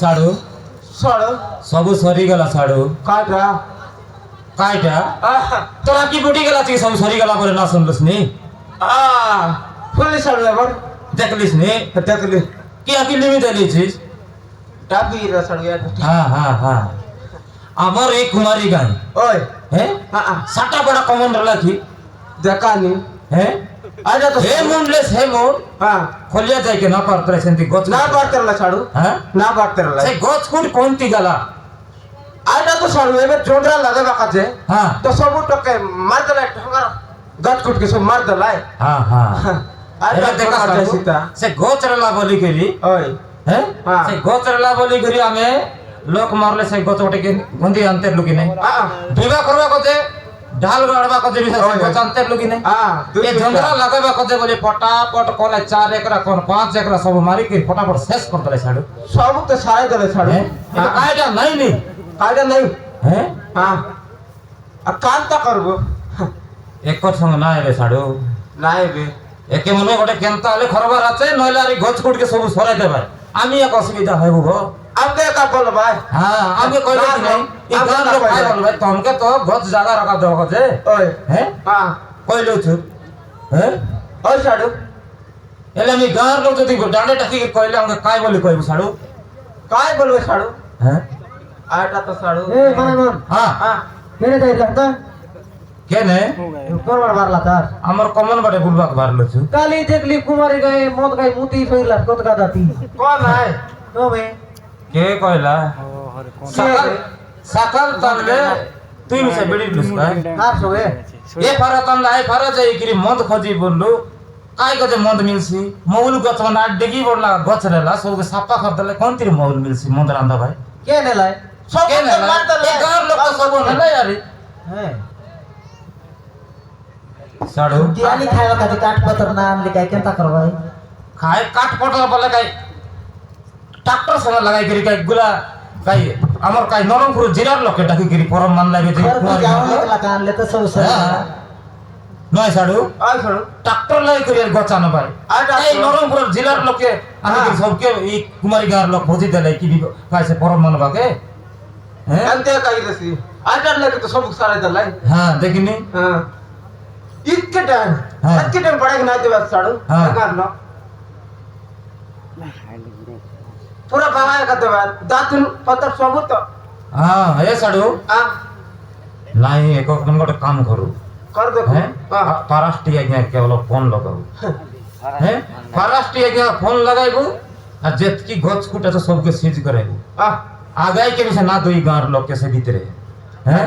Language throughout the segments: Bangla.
साड़ू साड़ू सबू सरी गला साड़ू काटा काईटा तोरा की बुटी गला छी सब सरी गला बोले ना सुनलस नी फुल साड़ू लेबर देखलिस नी देखली की अकेले में देली छी टाबी रे साड़ू यार हां हां हां अमर एक कुमारी गाय ओए हैं हां साटा बड़ा कॉमन रला की देखानी हैं आजा तो हे मुंडलेस हे मुंड हां खोलिया जाय के ना करतरे सेंती गोच ना बारतरला साड़ू हां ना बारतरला से गोच कुड कोनती गला आजा तो साड़ू एबे जोंडरा लगे बाकाचे हां तो सब टके मार दला ठंगा गट कुट के सब मार दला हां हां आजा देखा सीता से गोच रला बोली करी ओए हैं हां से गोच रला बोली करी हमें लोक मारले से गोच उठे के गंदी अंतर लुकी नहीं हां विवाह करवा कोते ढाल गड़वा कोते भी से गोच अंतर लुकी नहीं हां ये झंडा लगाबा कोते बोले फटाफट कोले 4 एकरा कोन 5 एकरा सब मारी के फटाफट शेष कर दले साडू सब तो सारे दले साड़ू हैं तो कायटा नहीं नी आजा नहीं हैं हां कांता करबो एक संग ना आबे साडू নাই বে एके मनो गोटे केनता हले खरबार আছে নইলে আরে গছ কুট के सब সরাই দেবে আমি এক অসুবিধা হইব গো আমকে কা বল ভাই हां আমি কইলে কি নাই এই গান লোক কাই বলবে তোমকে তো গছ জায়গা রাখা দেব যে ওই हैं হ্যাঁ কইলো छु हैं ওই সাড়ু এলে আমি গান লোক যদি ডান্ডে টাকি কইলে আমাকে কাই বলি কইব সাড়ু কাই বলবে সাড়ু हैं আটা তো সাড়ু এ মানে हां হ্যাঁ কেনে যাইলা তো কেনে করবার মারলা তার আমার কমন বাটে বুলবাক বারলো छु কালি দেখলি কুমারী গায়ে মদ গায়ে মুতি ফইলা কত গাদা তি কোন নাই তবে কে কইলা সকাল সকাল তাহলে তুই মিছে বিড়ি লুসকা আর সবে ए फारा तन लाई फारा जाई किरी मद खोजी बोललो काय गजे मद मिलसी मौल गछ बना डेगी बोलला गछ रेला सब के सापा कर दले कोन तिर मौल मिलसी मद रांदा भाई কেনে লাই সব के ने মার দলে ए गार लोग तो सब ने यार হ্যাঁ साडू তিয়ালি খাইবা কাটি কাট পতর নাম লিখাই কেনতা করবাই खाए काट पटल बोले काय ट्रैक्टर से लगाई करी काय गुला काय हमर काय नरमपुर जिरार लोग के डाकी करी परम मान लागे जे घर को जाओ एकला कान ले तो सब सही नय साडू আই সাড়ু ट्रैक्टर लाई करी गचानो भाई আটা এই নরমপুর জেলার লোকে আমি সবকে এই কুমারী গাঁর লোক ভোজি দেলে কি কাইছে পরম মানবাকে হ্যাঁ আনতে কাই দেছি আটা লাগে তো সব সারে দলাই হ্যাঁ দেখিনি হ্যাঁ ইতকে টাইম হ্যাঁ। ইতকে টাইম পড়ে না দেবে সাড়ু হ্যাঁ। কার না পুরা বাগায় কা দেবে দাতুন পতর সব তো হ্যাঁ এ সাডু আ লাই এক কোন গোটে কাম করু কর দেখো হ্যাঁ হ্যাঁ পারাস্টি আজ্ঞা কেবল ফোন লগাবো হ্যাঁ পারাস্টি আজ্ঞা ফোন লাগাইবো আর যেতকি গছ কুটা তো সবকে সিজ করাইবো আ আগাই কে বিছে না দুই গাঁর লোক কে সে ভিতরে হ্যাঁ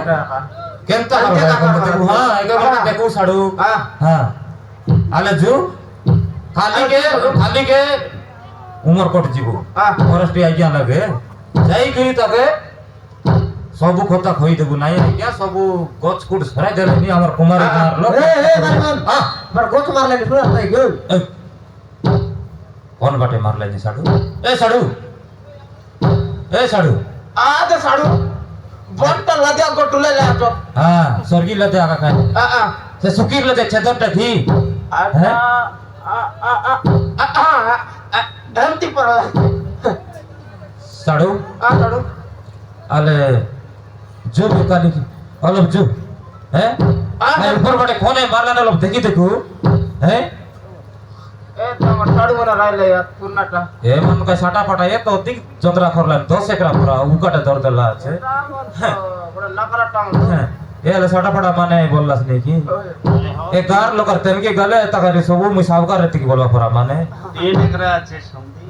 কেনতা আচ্ছা, করবে কাকা, এখন দেখো হ্যাঁ এগো হ্যাঁ। দেখো সাডু হ্যাঁ হ্যাঁ আলে জু খালি কে উমর কট জীব হ্যাঁ। ফরেস্ট আজ্ঞা লাগে যাই করি তাকে সবু কথা কই দেবু নাই আজ্ঞা সবু গছ কুট সরাই দেলে নি আমার কুমারী গাঁর লোক এ এ মারমান হ্যাঁ বার গোছ মারলে নি পুরা নাই গো এ, কোন বাটে মারলে নি সাডু এ সাডু এ সাডু আ তো সাড়ু বটটা লাগা গটুলে লাটো হ্যাঁ স্বর্গী লতে আগা খায় আ আ সে সুকির লতে ছেদরটা থি আটা হ্যাঁ? এমতি পর সাডু সাড়ু আলে জু কালি অলপ জু হ্যাঁ আরে, আর উপর বাটে কোনে মারলে না অলপ দেখি দেখু হ্যাঁ এ তোমার সাড়ু বলা রাইলে পুরনাটা এ মন কা সাটা ফাটা এ তো দিক যন্ত্রা করলেন 10 একরা পুরা উকাটা দর দেলা আছে বড় লাকড়া টাং হ্যাঁ এ হলো সাটা ফাটা মানে বললাস নাকি এ গার লোকার তেমকে গলে তাকারে সবু মুই সাবকার রেতি বলবা পরা মানে এই নেকরা আছে সন্ধি